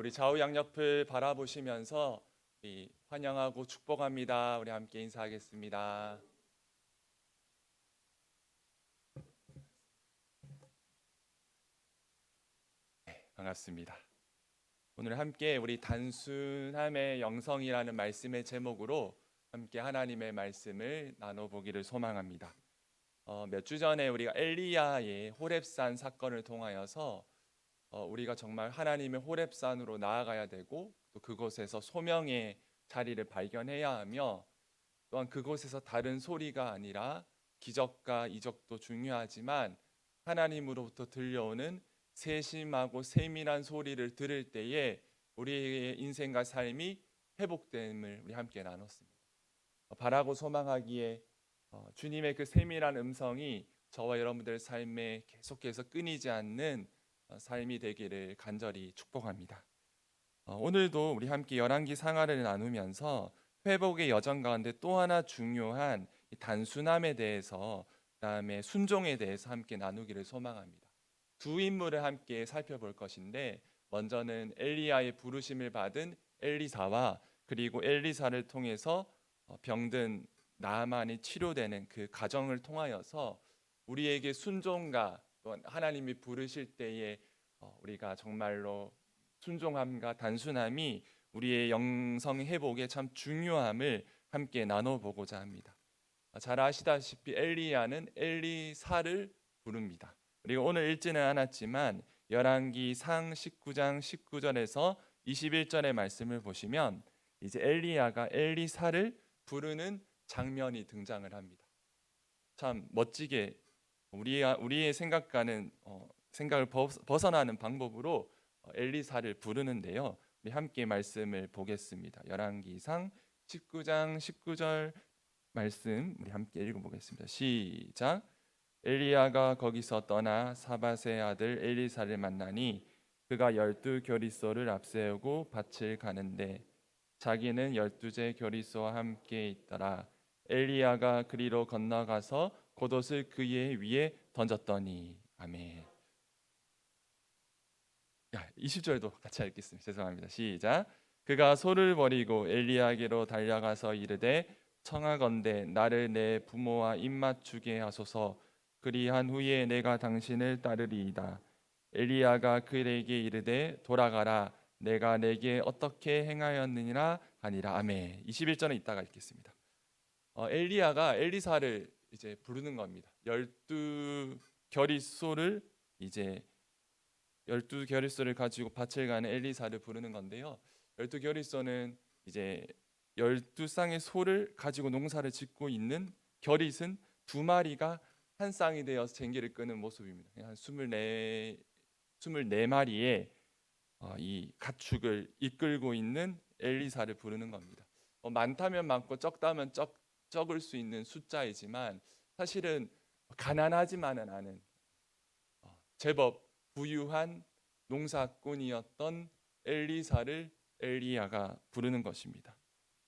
우리 좌우 양옆을 바라보시면서 우리 환영하고 축복합니다. 우리 함께 인사하겠습니다. 반갑습니다. 오늘 함께 우리 단순함의 영성이라는 말씀의 제목으로 함께 하나님의 말씀을 나눠보기를 소망합니다. 몇 주 전에 우리가 엘리야의 호렙산 사건을 통하여서 우리가 정말 하나님의 호렙산으로 나아가야 되고 또 그곳에서 소명의 자리를 발견해야 하며 또한 그곳에서 다른 소리가 아니라 기적과 이적도 중요하지만 하나님으로부터 들려오는 세심하고 세밀한 소리를 들을 때에 우리의 인생과 삶이 회복됨을 우리 함께 나눴습니다. 바라고 소망하기에 주님의 그 세밀한 음성이 저와 여러분들 삶에 계속해서 끊이지 않는 삶이 되기를 간절히 축복합니다. 오늘도 우리 함께 열왕기 상하를 나누면서 회복의 여정 가운데 또 하나 중요한 이 단순함에 대해서 그다음에 순종에 대해서 함께 나누기를 소망합니다. 두 인물을 함께 살펴볼 것인데 먼저는 엘리야의 부르심을 받은 엘리사와 그리고 엘리사를 통해서 병든 나아만이 치료되는 그 과정을 통하여서 우리에게 순종과 또한 하나님이 부르실 때에 우리가 정말로 순종함과 단순함이 우리의 영성 회복에 참 중요함을 함께 나눠보고자 합니다. 잘 아시다시피 엘리야는 엘리사를 부릅니다. 그리고 오늘 읽지는 않았지만 열왕기 상 19장 19절에서 21절의 말씀을 보시면 이제 엘리야가 엘리사를 부르는 장면이 등장을 합니다. 참 멋지게 우리의 생각과는 생각을 벗어나는 방법으로 엘리사를 부르는데요. 우리 함께 말씀을 보겠습니다. 열왕기상 19장 19절 말씀 우리 함께 읽어보겠습니다. 시작. 엘리야가 거기서 떠나 사밧의 아들 엘리사를 만나니 그가 12겨리소를 앞세우고 밭을 가는데 자기는 12제 겨리소와 함께 있더라. 엘리야가 그리로 건너가서 겉옷을 그의 위에 던졌더니 아멘. 20절도 같이 읽겠습니다. 죄송합니다. 시작. 그가 소를 버리고 엘리야에게로 달려가서 이르되 청하건대 나를 내 부모와 입맞추게 하소서. 그리한 후에 내가 당신을 따르리이다. 엘리야가 그에게 이르되 돌아가라. 내가 내게 어떻게 행하였느니라 하니라. 아멘. 21절은 이따가 읽겠습니다. 엘리야가 엘리사를 이제 부르는 겁니다. 12겨리소를 이제 12겨리소를 가지고 밭을 가는 엘리사를 부르는 건데요. 12겨리소는 이제 12쌍의 소를 가지고 농사를 짓고 있는 겨릿은 두 마리가 한 쌍이 되어서 쟁기를 끄는 모습입니다. 한 24마리의 이 가축을 이끌고 있는 엘리사를 부르는 겁니다. 많다면 많고 적다면 적을 수 있는 숫자이지만 사실은 가난하지만은 않은 제법 부유한 농사꾼이었던 엘리사를 엘리야가 부르는 것입니다.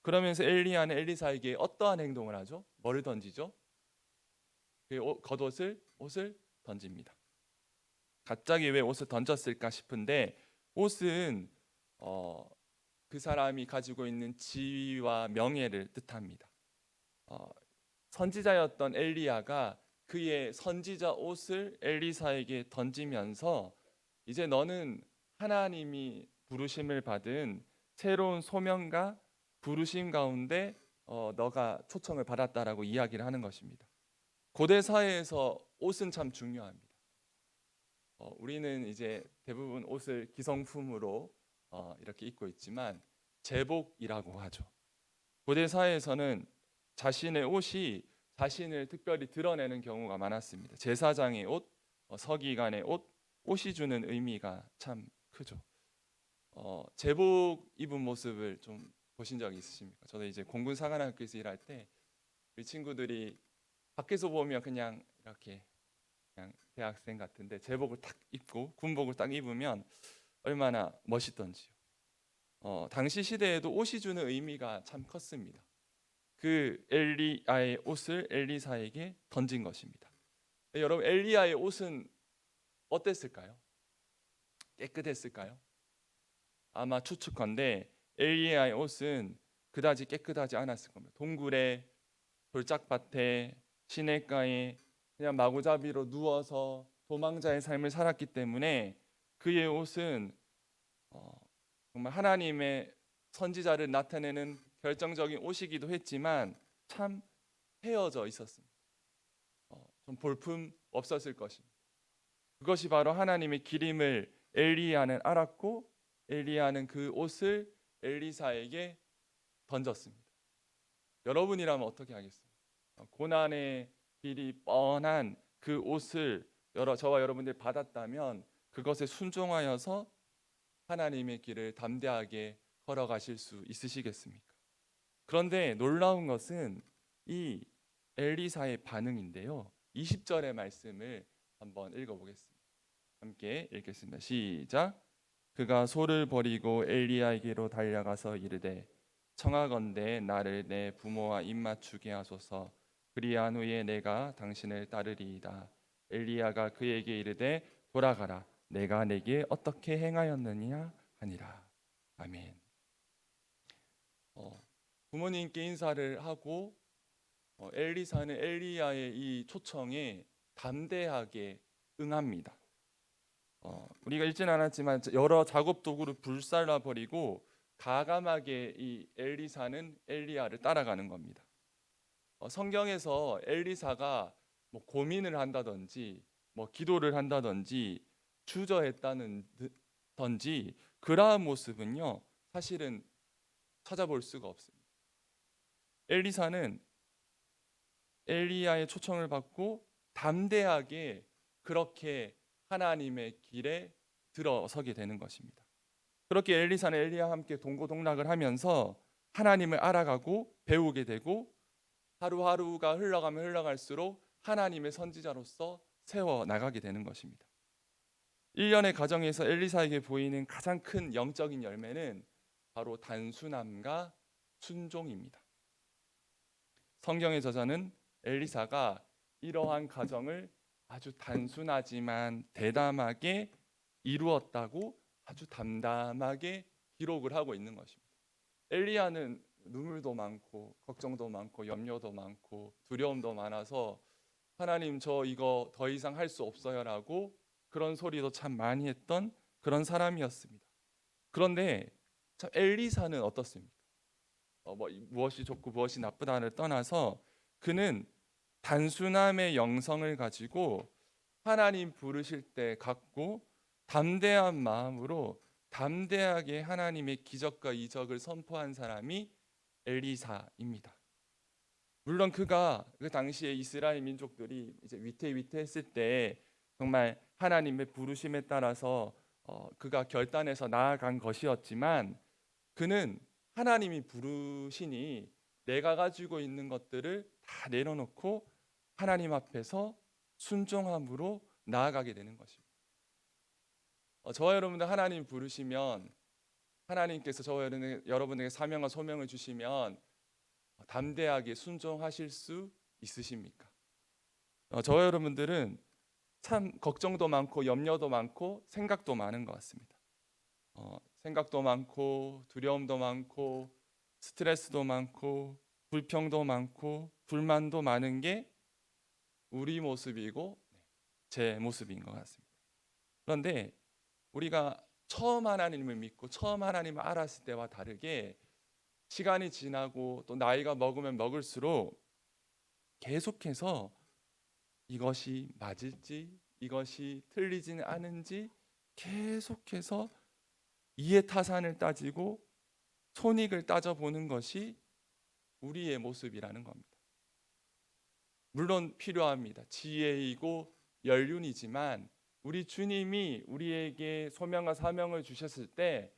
그러면서 엘리야는 엘리사에게 어떠한 행동을 하죠? 뭐를 던지죠? 그 옷을 던집니다. 갑자기 왜 옷을 던졌을까 싶은데 옷은 그 사람이 가지고 있는 지위와 명예를 뜻합니다. 선지자였던 엘리야가 그의 선지자 옷을 엘리사에게 던지면서 이제 너는 하나님이 부르심을 받은 새로운 소명과 부르심 가운데 너가 초청을 받았다라고 이야기를 하는 것입니다. 고대 사회에서 옷은 참 중요합니다. 우리는 이제 대부분 옷을 기성품으로 이렇게 입고 있지만 제복이라고 하죠. 고대 사회에서는 자신의 옷이 자신을 특별히 드러내는 경우가 많았습니다. 제사장의 옷, 서기관의 옷이 주는 의미가 참 크죠. 제복 입은 모습을 좀 보신 적 있으십니까? 저도 이제 공군사관학교에서 일할 때 우리 친구들이 밖에서 보면 그냥 이렇게 그냥 대학생 같은데 제복을 딱 입고 군복을 딱 입으면 얼마나 멋있던지요. 당시 시대에도 옷이 주는 의미가 참 컸습니다. 그 엘리야의 옷을 엘리사에게 던진 것입니다. 여러분, 엘리야의 옷은 어땠을까요? 깨끗했을까요? 아마 추측컨대 엘리야의 옷은 그다지 깨끗하지 않았을 겁니다. 동굴에, 돌짝밭에, 시냇가에 그냥 마구잡이로 누워서 도망자의 삶을 살았기 때문에 그의 옷은 정말 하나님의 선지자를 나타내는 결정적인 옷이기도 했지만 참 헤어져 있었습니다. 좀 볼품 없었을 것입니다. 그것이 바로 하나님의 기림을 엘리야는 알았고 엘리야는 그 옷을 엘리사에게 던졌습니다. 여러분이라면 어떻게 하겠습니까? 고난의 길이 뻔한 그 옷을 저와 여러분들이 받았다면 그것에 순종하여서 하나님의 길을 담대하게 걸어가실 수 있으시겠습니까? 그런데 놀라운 것은 이 엘리사의 반응인데요. 20절의 말씀을 한번 읽어보겠습니다. 함께 읽겠습니다. 시작. 그가 소를 버리고 엘리야에게로 달려가서 이르되 청하건대 나를 내 부모와 입맞추게 하소서. 그리한 후에 내가 당신을 따르리이다. 엘리야가 그에게 이르되 돌아가라. 내가 내게 어떻게 행하였느냐 하니라. 아멘. 부모님께 인사를 하고 엘리사는 엘리야의 이 초청에 담대하게 응합니다. 우리가 읽진 않았지만 여러 작업 도구를 불살라 버리고 가감하게 이 엘리사는 엘리야를 따라가는 겁니다. 성경에서 엘리사가 뭐 고민을 한다든지 뭐 기도를 한다든지 주저했다든지 그러한 모습은요 사실은 찾아볼 수가 없습니다. 엘리사는 엘리야의 초청을 받고 담대하게 그렇게 하나님의 길에 들어서게 되는 것입니다. 그렇게 엘리사는 엘리야와 함께 동고동락을 하면서 하나님을 알아가고 배우게 되고 하루하루가 흘러가면 흘러갈수록 하나님의 선지자로서 세워 나가게 되는 것입니다. 1년의 가정에서 엘리사에게 보이는 가장 큰 영적인 열매는 바로 단순함과 순종입니다. 성경의 저자는 엘리사가 이러한 가정을 아주 단순하지만 대담하게 이루었다고 아주 담담하게 기록을 하고 있는 것입니다. 엘리야는 눈물도 많고 걱정도 많고 염려도 많고 두려움도 많아서 하나님 저 이거 더 이상 할 수 없어요라고 그런 소리도 참 많이 했던 그런 사람이었습니다. 그런데 참 엘리사는 어떻습니까? 무엇이 좋고 무엇이 나쁘다를 떠나서 그는 단순함의 영성을 가지고 하나님 부르실 때 갖고 담대한 마음으로 담대하게 하나님의 기적과 이적을 선포한 사람이 엘리사입니다. 물론 그가 그 당시에 이스라엘 민족들이 이제 위태위태했을 때 정말 하나님의 부르심에 따라서 그가 결단해서 나아간 것이었지만 그는 하나님이 부르시니 내가 가지고 있는 것들을 다 내려놓고 하나님 앞에서 순종함으로 나아가게 되는 것입니다. 저와 여러분들 하나님 부르시면 하나님께서 저와 여러분에게 사명과 소명을 주시면 담대하게 순종하실 수 있으십니까? 저와 여러분들은 참 걱정도 많고 염려도 많고 생각도 많은 것 같습니다. 생각도 많고 두려움도 많고 스트레스도 많고 불평도 많고 불만도 많은 게 우리 모습이고 제 모습인 것 같습니다. 그런데 우리가 처음 하나님을 믿고 처음 하나님을 알았을 때와 다르게 시간이 지나고 또 나이가 먹으면 먹을수록 계속해서 이것이 맞을지 이것이 틀리지는 않은지 계속해서 이해타산을 따지고 손익을 따져보는 것이 우리의 모습이라는 겁니다. 물론 필요합니다. 지혜이고 연륜이지만 우리 주님이 우리에게 소명과 사명을 주셨을 때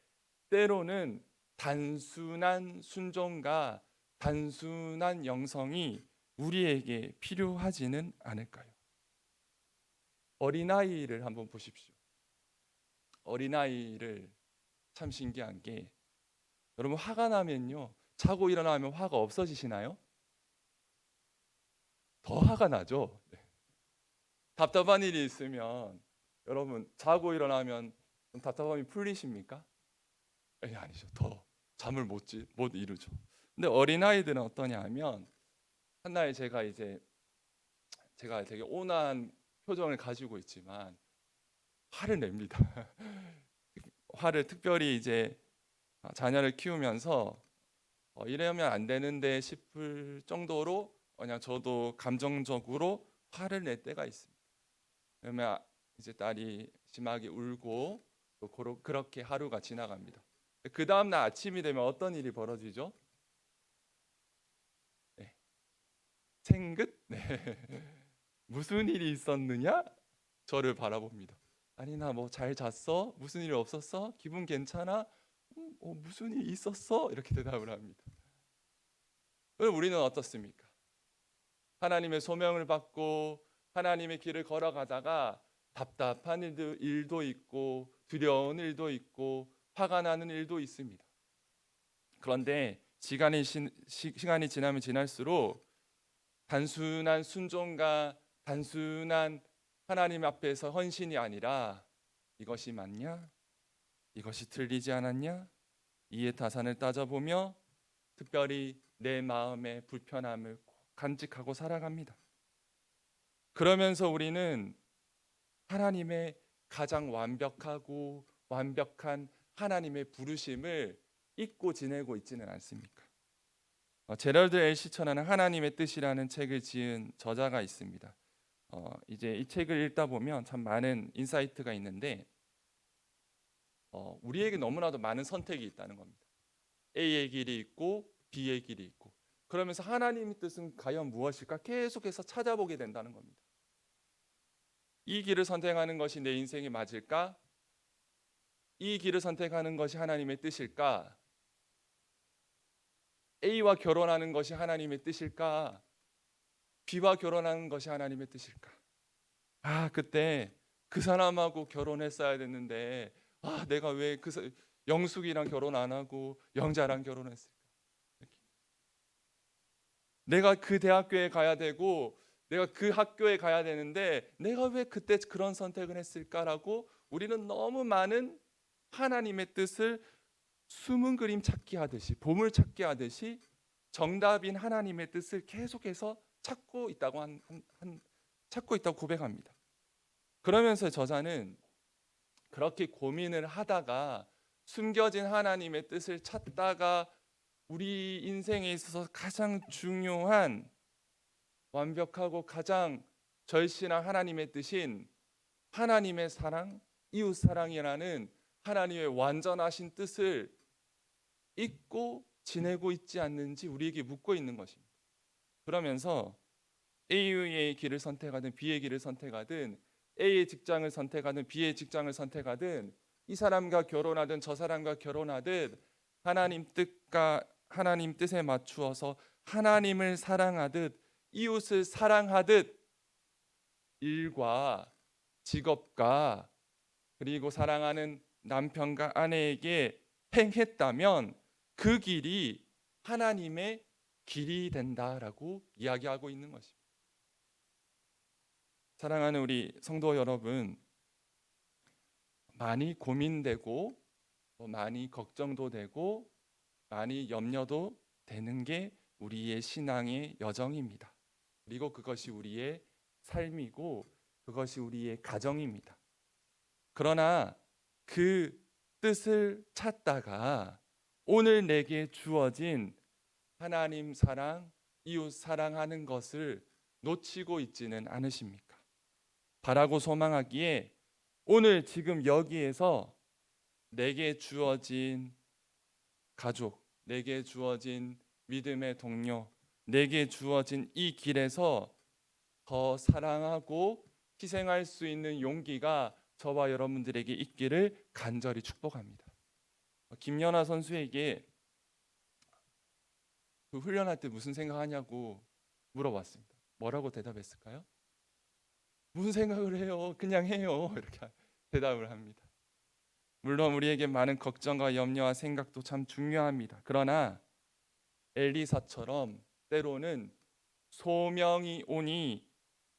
때로는 단순한 순종과 단순한 영성이 우리에게 필요하지는 않을까요? 어린아이를 한번 보십시오. 어린아이를 참 신기한 게 여러분 화가 나면요 자고 일어나면 화가 없어지시나요? 더 화가 나죠. 답답한 일이 있으면 여러분 자고 일어나면 좀 답답함이 풀리십니까? 아니죠. 더 잠을 못 이루죠. 근데 어린아이들은 어떠냐 하면 한날 제가 되게 온화한 표정을 가지고 있지만 화를 냅니다. 화를 특별히 자녀를 키우면서 이러면 안 되는데 싶을 정도로 그냥 저도 감정적으로 화를 낼 때가 있습니다. 그러면 이제 딸이 심하게 울고 또 그렇게 하루가 지나갑니다. 그 다음날 아침이 되면 어떤 일이 벌어지죠? 네. 생긋? 네. 무슨 일이 있었느냐? 저를 바라봅니다. 아니 나 뭐 잘 잤어? 무슨 일 없었어? 기분 괜찮아? 무슨 일 있었어? 이렇게 대답을 합니다. 그럼 우리는 어떻습니까? 하나님의 소명을 받고 하나님의 길을 걸어가다가 답답한 일도 있고 두려운 일도 있고 화가 나는 일도 있습니다. 그런데 시간이 지나면 지날수록 단순한 순종과 단순한 하나님 앞에서 헌신이 아니라 이것이 맞냐? 이것이 틀리지 않았냐? 이해 타산을 따져보며 특별히 내 마음의 불편함을 간직하고 살아갑니다. 그러면서 우리는 하나님의 가장 완벽하고 완벽한 하나님의 부르심을 잊고 지내고 있지는 않습니까? 제럴드 L. 시천하는 하나님의 뜻이라는 책을 지은 저자가 있습니다. 이제 이 책을 읽다 보면 참 많은 인사이트가 있는데 우리에게 너무나도 많은 선택이 있다는 겁니다. A의 길이 있고 B의 길이 있고 그러면서 하나님의 뜻은 과연 무엇일까 계속해서 찾아보게 된다는 겁니다. 이 길을 선택하는 것이 내 인생이 맞을까? 이 길을 선택하는 것이 하나님의 뜻일까? A와 결혼하는 것이 하나님의 뜻일까? B와 결혼하는 것이 하나님의 뜻일까? 그때 그 사람하고 결혼했어야 됐는데 내가 왜 영숙이랑 결혼 안 하고 영자랑 결혼했을까? 내가 그 대학교에 가야 되고 내가 그 학교에 가야 되는데 내가 왜 그때 그런 선택을 했을까라고 우리는 너무 많은 하나님의 뜻을 숨은 그림 찾기 하듯이 보물 찾기 하듯이 정답인 하나님의 뜻을 계속해서 찾고 있다고 고백합니다. 그러면서 저자는 그렇게 고민을 하다가 숨겨진 하나님의 뜻을 찾다가 우리 인생에 있어서 가장 중요한 완벽하고 가장 절실한 하나님의 뜻인 하나님의 사랑, 이웃 사랑이라는 하나님의 완전하신 뜻을 잊고 지내고 있지 않는지 우리에게 묻고 있는 것입니다. 그러면서 A의 길을 선택하든 B의 길을 선택하든 A의 직장을 선택하든 B의 직장을 선택하든 이 사람과 결혼하든 저 사람과 결혼하든 하나님 뜻에 맞추어서 하나님을 사랑하듯 이웃을 사랑하듯 일과 직업과 그리고 사랑하는 남편과 아내에게 행했다면 그 길이 하나님의 길이 된다라고 이야기하고 있는 것입니다. 사랑하는 우리 성도 여러분, 많이 고민되고 많이 걱정도 되고 많이 염려도 되는 게 우리의 신앙의 여정입니다. 그리고 그것이 우리의 삶이고 그것이 우리의 가정입니다. 그러나 그 뜻을 찾다가 오늘 내게 주어진 하나님 사랑, 이웃 사랑하는 것을 놓치고 있지는 않으십니까? 바라고 소망하기에 오늘 지금 여기에서 내게 주어진 가족, 내게 주어진 믿음의 동료, 내게 주어진 이 길에서 더 사랑하고 희생할 수 있는 용기가 저와 여러분들에게 있기를 간절히 축복합니다. 김연아 선수에게 그 훈련할 때 무슨 생각하냐고 물어봤습니다. 뭐라고 대답했을까요? 무슨 생각을 해요? 그냥 해요. 이렇게 대답을 합니다. 물론 우리에게 많은 걱정과 염려와 생각도 참 중요합니다. 그러나 엘리사처럼 때로는 소명이 오니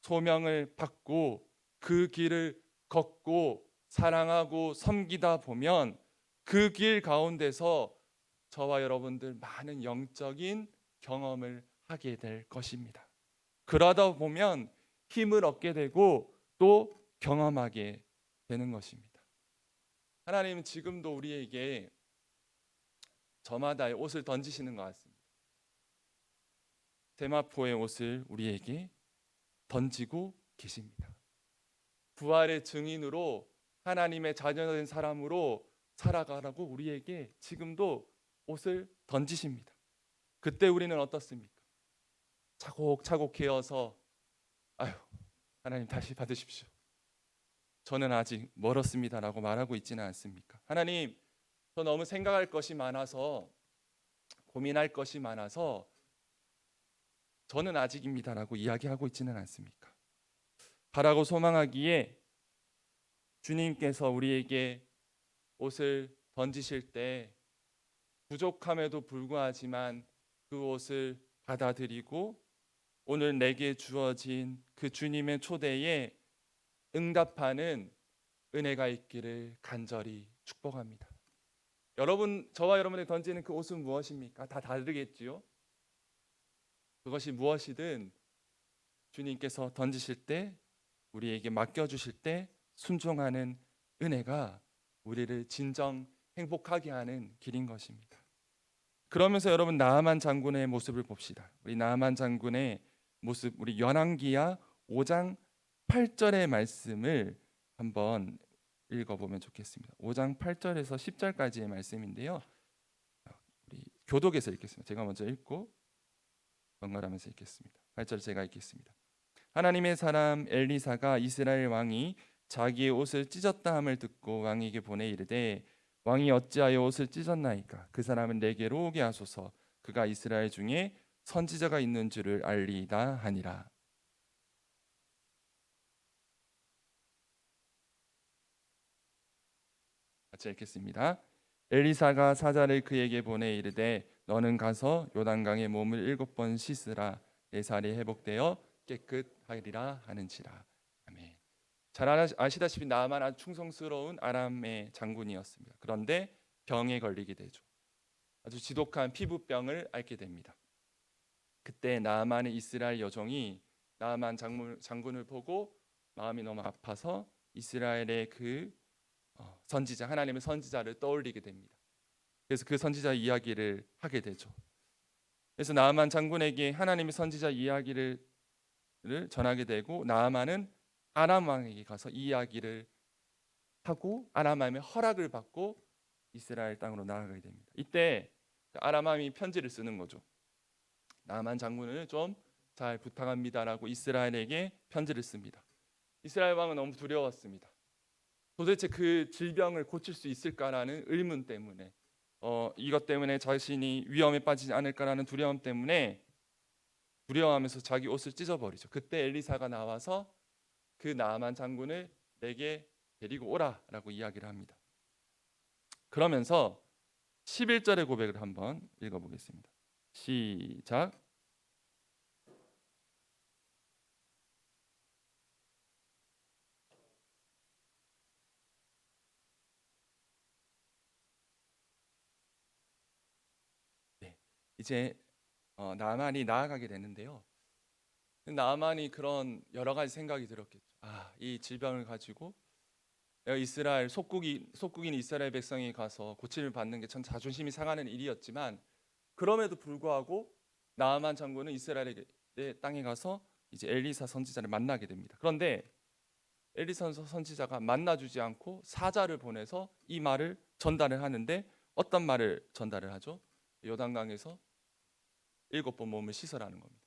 소명을 받고 그 길을 걷고 사랑하고 섬기다 보면 그 길 가운데서 저와 여러분들 많은 영적인 경험을 하게 될 것입니다. 그러다 보면 힘을 얻게 되고 또 경험하게 되는 것입니다. 하나님은 지금도 우리에게 저마다의 옷을 던지시는 것 같습니다. 세마포의 옷을 우리에게 던지고 계십니다. 부활의 증인으로 하나님의 자녀된 사람으로 살아가라고 우리에게 지금도 옷을 던지십니다. 그때 우리는 어떻습니까? 차곡차곡 헤어서 아유, 하나님 다시 받으십시오. 저는 아직 멀었습니다라고 말하고 있지는 않습니까? 하나님, 저 너무 생각할 것이 많아서 고민할 것이 많아서 저는 아직입니다라고 이야기하고 있지는 않습니까? 바라고 소망하기에 주님께서 우리에게 옷을 던지실 때 부족함에도 불구하지만 그 옷을 받아들이고 오늘 내게 주어진 그 주님의 초대에 응답하는 은혜가 있기를 간절히 축복합니다. 여러분, 저와 여러분이 던지는 그 옷은 무엇입니까? 다 다르겠지요. 그것이 무엇이든 주님께서 던지실 때, 우리에게 맡겨주실 때 순종하는 은혜가 우리를 진정 행복하게 하는 길인 것입니다. 그러면서 여러분, 나아만 장군의 모습을 봅시다. 우리 나아만 장군의 모습, 우리 열왕기하 5장 8절의 말씀을 한번 읽어보면 좋겠습니다. 5장 8절에서 10절까지의 말씀인데요. 우리 교독에서 읽겠습니다. 제가 먼저 읽고 번갈아가면서 읽겠습니다. 8절 제가 읽겠습니다. 하나님의 사람 엘리사가 이스라엘 왕이 자기의 옷을 찢었다 함을 듣고 왕에게 보내 이르되 왕이 어찌하여 옷을 찢었나이까? 그 사람은 내게로 오게 하소서. 그가 이스라엘 중에 선지자가 있는 줄을 알리이다 하니라. 같이 읽겠습니다. 엘리사가 사자를 그에게 보내 이르되 너는 가서 요단강에 몸을 7번 씻으라. 내 살이 회복되어 깨끗하리라 하는지라. 아멘. 잘 아시다시피 나아만 아주 충성스러운 아람의 장군이었습니다. 그런데 병에 걸리게 되죠. 아주 지독한 피부병을 앓게 됩니다. 그때 나아만의 이스라엘 여종이 나아만 장군을 보고 마음이 너무 아파서 이스라엘의 그 선지자, 하나님의 선지자를 떠올리게 됩니다. 그래서 그 선지자 이야기를 하게 되죠. 그래서 나아만 장군에게 하나님의 선지자 이야기를 전하게 되고 나아만은 아람 왕에게 가서 이 이야기를 하고 아람 왕의 허락을 받고 이스라엘 땅으로 나아가게 됩니다. 이때 아람 왕이 편지를 쓰는 거죠. 나아만 장군을 좀 잘 부탁합니다라고 이스라엘에게 편지를 씁니다. 이스라엘 왕은 너무 두려웠습니다. 도대체 그 질병을 고칠 수 있을까라는 의문 때문에 이것 때문에 자신이 위험에 빠지지 않을까라는 두려움 때문에 두려워하면서 자기 옷을 찢어버리죠. 그때 엘리사가 나와서 그 나아만 장군을 내게 데리고 오라라고 이야기를 합니다. 그러면서 11절의 고백을 한번 읽어보겠습니다. 시작. 네, 이제 나아만이 나아가게 되는데요. 나아만이 그런 여러 가지 생각이 들었겠죠. 이 질병을 가지고 이스라엘 속국인 이스라엘 백성이 가서 고침을 받는 게 참 자존심이 상하는 일이었지만 그럼에도 불구하고 나아만 장군은 이스라엘의 땅에 가서 이제 엘리사 선지자를 만나게 됩니다. 그런데 엘리사 선지자가 만나주지 않고 사자를 보내서 이 말을 전달을 하는데 어떤 말을 전달을 하죠? 요단강에서 7번 몸을 씻으라는 겁니다.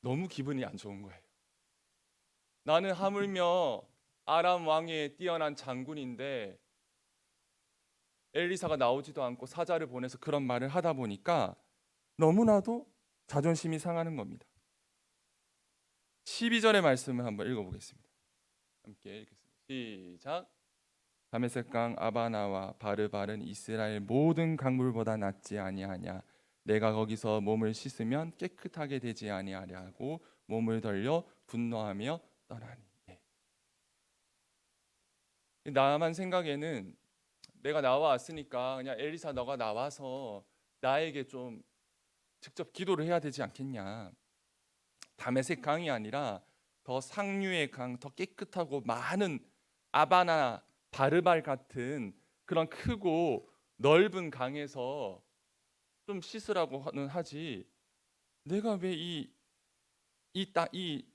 너무 기분이 안 좋은 거예요. 나는 하물며 아람 왕의 뛰어난 장군인데 엘리사가 나오지도 않고 사자를 보내서 그런 말을 하다 보니까 너무나도 자존심이 상하는 겁니다. 12절의 말씀을 한번 읽어보겠습니다. 함께 읽겠습니다. 시작. 다메섹강 아바나와 바르바른 이스라엘 모든 강물보다 낫지 아니하냐. 내가 거기서 몸을 씻으면 깨끗하게 되지 아니하냐고 몸을 돌려 분노하며 떠나니. 나만 생각에는 내가 나와왔으니까 그냥 엘리사 너가 나와서 나에게 좀 직접 기도를 해야 되지 않겠냐. 다메섹 강이 아니라 더 상류의 강, 더 깨끗하고 많은 아바나 바르발 같은 그런 크고 넓은 강에서 좀 씻으라고는 하지. 내가 왜 이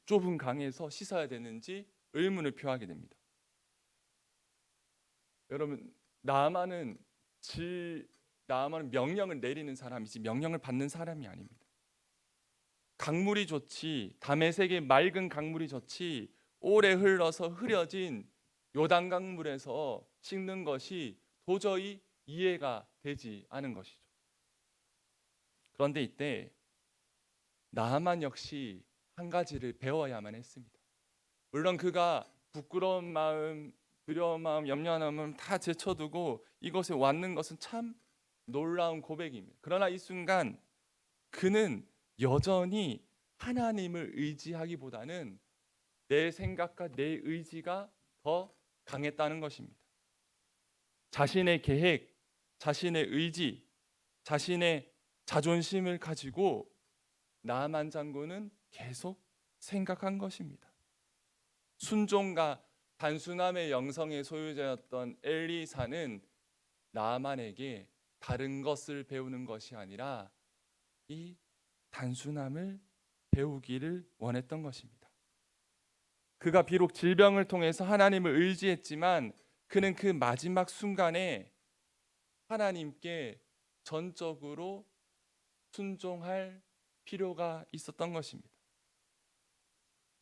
좁은 강에서 씻어야 되는지 의문을 표하게 됩니다. 여러분, 나아만은 나아만은 명령을 내리는 사람이지 명령을 받는 사람이 아닙니다. 강물이 좋지, 다메섹의 맑은 강물이 좋지, 오래 흘러서 흐려진 요단 강물에서 씻는 것이 도저히 이해가 되지 않은 것이죠. 그런데 이때 나아만 역시 한 가지를 배워야만 했습니다. 물론 그가 부끄러운 마음, 두려운 마음, 염려하는 마음 다 제쳐두고 이곳에 왔는 것은 참 놀라운 고백입니다. 그러나 이 순간 그는 여전히 하나님을 의지하기보다는 내 생각과 내 의지가 더 강했다는 것입니다. 자신의 계획, 자신의 의지, 자신의 자존심을 가지고 나아만 장군은 계속 생각한 것입니다. 순종과 단순함의 영성의 소유자였던 엘리사는 나아만에게 다른 것을 배우는 것이 아니라 이 단순함을 배우기를 원했던 것입니다. 그가 비록 질병을 통해서 하나님을 의지했지만 그는 그 마지막 순간에 하나님께 전적으로 순종할 필요가 있었던 것입니다.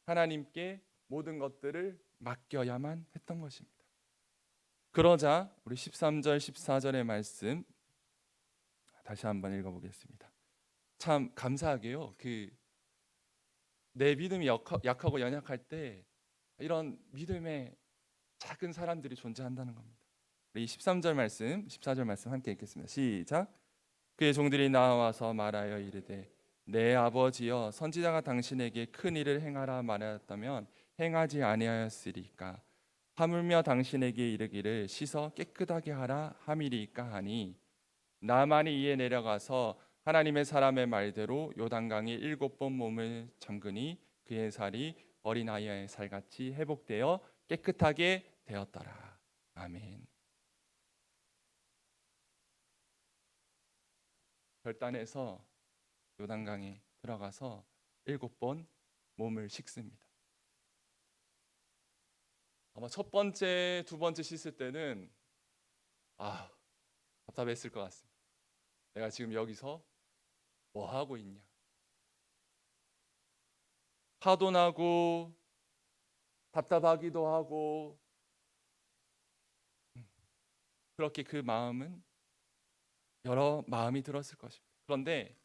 하나님께 모든 것들을 맡겨야만 했던 것입니다. 그러자 우리 13절 14절의 말씀 다시 한번 읽어보겠습니다. 참 감사하게요. 내 믿음이 약하고 연약할 때 이런 믿음의 작은 사람들이 존재한다는 겁니다. 우리 13절 말씀, 14절 말씀 함께 읽겠습니다. 시작. 그의 종들이 나와서 말하여 이르되 내 아버지여 선지자가 당신에게 큰 일을 행하라 말하였다면 행하지 아니하였으리까. 하물며 당신에게 이르기를 씻어 깨끗하게 하라 함이리까 하니 나만이 이에 내려가서 하나님의 사람의 말대로 요단강에 7번 몸을 잠그니 그의 살이 어린아이의 살같이 회복되어 깨끗하게 되었더라. 아멘. 결단해서 요단강에 들어가서 7번 몸을 씻습니다. 아마 첫 번째, 두 번째 씻을 때는 답답했을 것 같습니다. 내가 지금 여기서 뭐 하고 있냐? 화도 나고 답답하기도 하고 그렇게 그 마음은 여러 마음이 들었을 것입니다. 그런데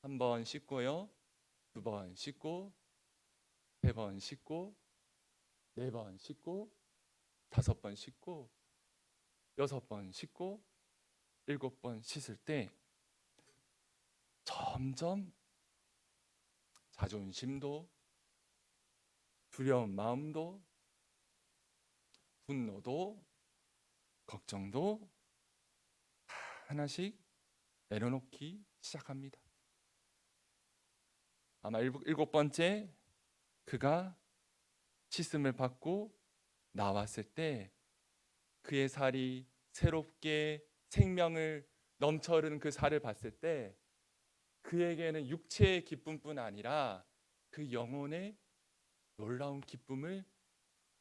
한 번 씻고요, 2번 씻고, 3번 씻고, 4번 씻고, 5번 씻고, 6번 씻고, 7번 씻을 때 점점 자존심도 두려운 마음도 분노도 걱정도 하나씩 내려놓기 시작합니다. 아마 7번째 그가 씻음을 받고 나왔을 때 그의 살이 새롭게 생명을 넘쳐흐르는 그 살을 봤을 때 그에게는 육체의 기쁨뿐 아니라 그 영혼의 놀라운 기쁨을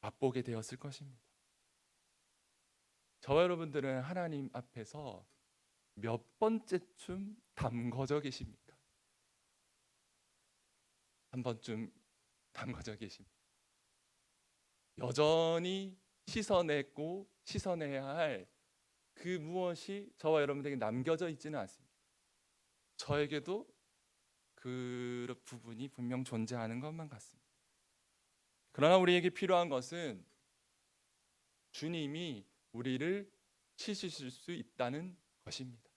맛보게 되었을 것입니다. 저와 여러분들은 하나님 앞에서 몇 번째쯤 담궈져 계십니까? 한 번쯤 담궈져 계십니까? 여전히 씻어내고 씻어내야 할 그 무엇이 저와 여러분들에게 남겨져 있지는 않습니다. 저에게도 그 부분이 분명 존재하는 것만 같습니다. 그러나 우리에게 필요한 것은 주님이 우리를 씻으실 수 있다는 것입니다.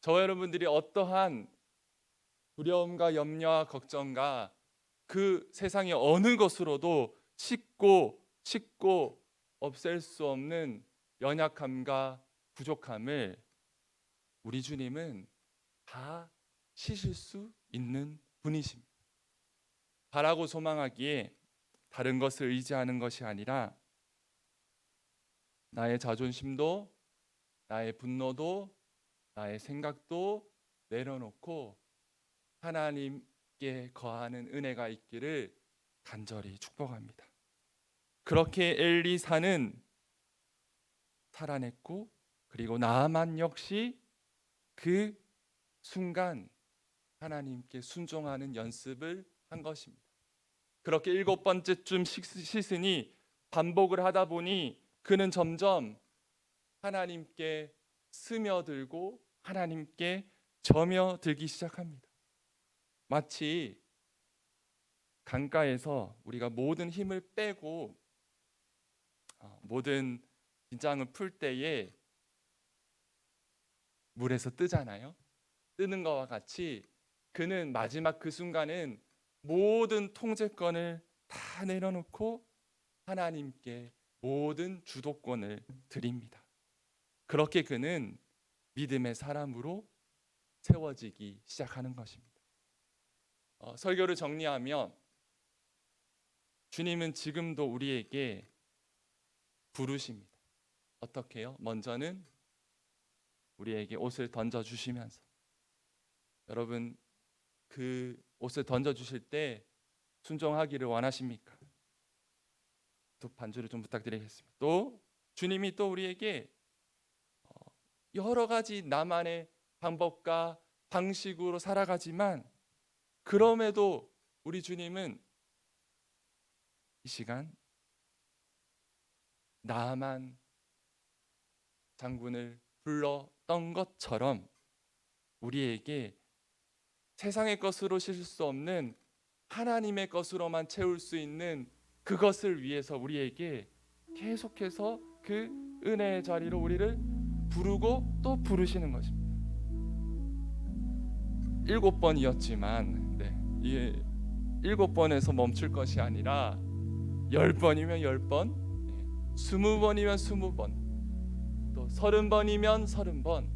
저와 여러분들이 어떠한 두려움과 염려와 걱정과 그 세상의 어느 것으로도 씻고 없앨 수 없는 연약함과 부족함을 우리 주님은 다 씻을 수 있는 분이십니다. 바라고 소망하기에 다른 것을 의지하는 것이 아니라 나의 자존심도, 나의 분노도, 나의 생각도 내려놓고 하나님께 거하는 은혜가 있기를 간절히 축복합니다. 그렇게 엘리사는 살아냈고, 그리고 나아만 역시 그 순간 하나님께 순종하는 연습을 한 것입니다. 그렇게 7번째쯤 씻으니 반복을 하다 보니 그는 점점 하나님께 스며들고 하나님께 점여들기 시작합니다. 마치 강가에서 우리가 모든 힘을 빼고 모든 긴장을 풀 때에 물에서 뜨잖아요. 뜨는 것과 같이 그는 마지막 그 순간은 모든 통제권을 다 내려놓고 하나님께 모든 주도권을 드립니다. 그렇게 그는 믿음의 사람으로 세워지기 시작하는 것입니다. 설교를 정리하면 주님은 지금도 우리에게 부르십니다. 어떻게요? 먼저는 우리에게 옷을 던져주시면서, 여러분 그 옷을 던져주실 때 순종하기를 원하십니까? 또 반주를 좀 부탁드리겠습니다. 또 주님이 또 우리에게 여러 가지 나만의 방법과 방식으로 살아가지만 그럼에도 우리 주님은 이 시간 나만 장군을 불렀던 것처럼 우리에게 세상의 것으로 실 수 없는 하나님의 것으로만 채울 수 있는 그것을 위해서 우리에게 계속해서 그 은혜의 자리로 우리를 부르고 또 부르시는 것입니다. 7번이었지만 이게 7번에서 멈출 것이 아니라 10번이면 10번, 20번이면 20번, 또 30번이면 30번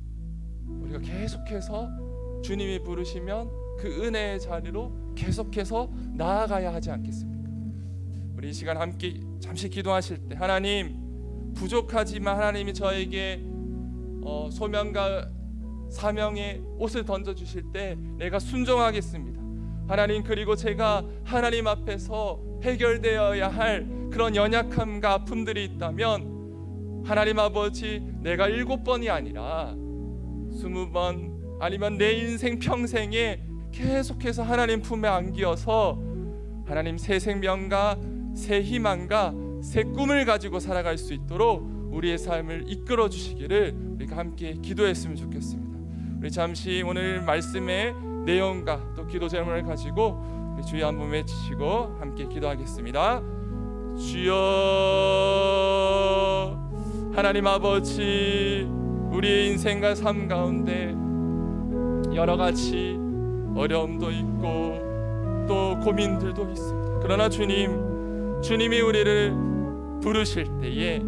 우리가 계속해서 주님이 부르시면 그 은혜의 자리로 계속해서 나아가야 하지 않겠습니까? 우리 이 시간 함께 잠시 기도하실 때 하나님, 부족하지만 하나님이 저에게 소명과 사명의 옷을 던져주실 때 내가 순종하겠습니다. 하나님, 그리고 제가 하나님 앞에서 해결되어야 할 그런 연약함과 아픔들이 있다면 하나님 아버지, 내가 7번이 아니라 20번 아니면 내 인생 평생에 계속해서 하나님 품에 안기어서 하나님 새 생명과 새 희망과 새 꿈을 가지고 살아갈 수 있도록 우리의 삶을 이끌어 주시기를 우리가 함께 기도했으면 좋겠습니다. 우리 잠시 오늘 말씀의 내용과 또 기도 제목을 가지고 우리 주여 한번 외치시고 함께 기도하겠습니다. 주여, 하나님 아버지, 우리의 인생과 삶 가운데 여러 가지 어려움도 있고 또 고민들도 있습니다. 그러나 주님이 우리를 부르실 때에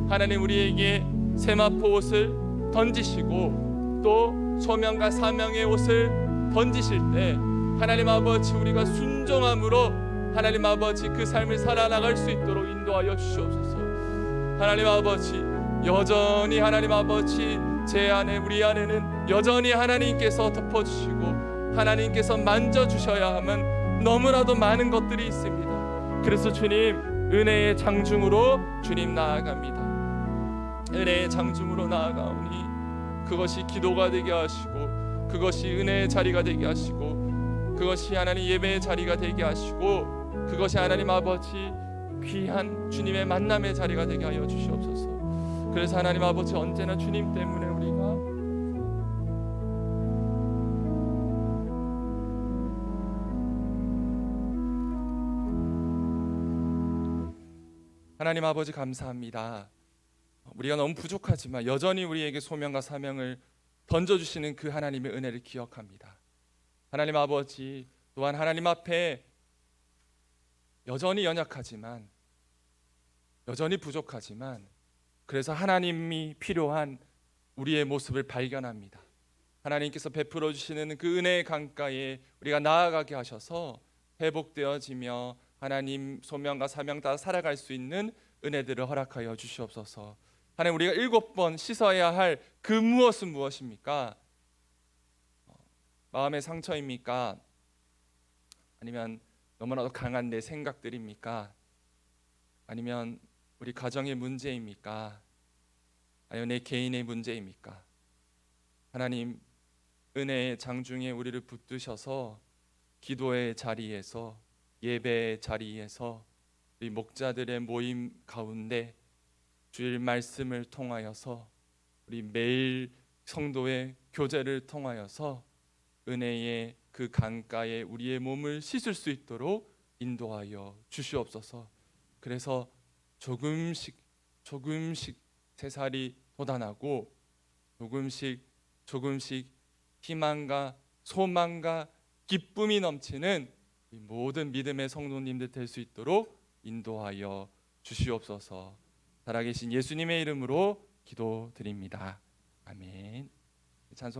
하나님 우리에게 세마포 옷을 던지시고 또 소명과 사명의 옷을 던지실 때 하나님 아버지, 우리가 순종함으로 하나님 아버지 그 삶을 살아나갈 수 있도록 인도하여 주시옵소서. 하나님 아버지, 여전히 하나님 아버지 제 안에, 우리 안에는 여전히 하나님께서 덮어주시고 하나님께서 만져주셔야 하는 너무나도 많은 것들이 있습니다. 그래서 주님, 은혜의 장중으로 주님 나아갑니다. 은혜의 장중으로 나아가오니 그것이 기도가 되게 하시고 그것이 은혜의 자리가 되게 하시고 그것이 하나님 예배의 자리가 되게 하시고 그것이 하나님 아버지 귀한 주님의 만남의 자리가 되게 하여 주시옵소서. 그래서 하나님 아버지, 언제나 주님 때문에 우리가 하나님 아버지 감사합니다. 우리가 너무 부족하지만 여전히 우리에게 소명과 사명을 던져주시는 그 하나님의 은혜를 기억합니다. 하나님 아버지, 또한 하나님 앞에 여전히 연약하지만 여전히 부족하지만 그래서 하나님이 필요한 우리의 모습을 발견합니다. 하나님께서 베풀어 주시는 그 은혜의 강가에 우리가 나아가게 하셔서 회복되어지며 하나님 소명과 사명 다 살아갈 수 있는 은혜들을 허락하여 주시옵소서. 하나님, 우리가 7번 씻어야 할 그 무엇은 무엇입니까? 마음의 상처입니까? 아니면 너무나도 강한 내 생각들입니까? 아니면 우리 가정의 문제입니까? 아니면 내 개인의 문제입니까? 하나님, 은혜의 장중에 우리를 붙드셔서 기도의 자리에서, 예배의 자리에서, 우리 목자들의 모임 가운데 주일 말씀을 통하여서, 우리 매일 성도의 교제를 통하여서 은혜의 그 강가에 우리의 몸을 씻을 수 있도록 인도하여 주시옵소서. 그래서 조금씩 새살이 돋아나고 조금씩 희망과 소망과 기쁨이 넘치는 이 모든 믿음의 성도님들 될 수 있도록 인도하여 주시옵소서. 살아계신 예수님의 이름으로 기도드립니다. 아멘. 찬송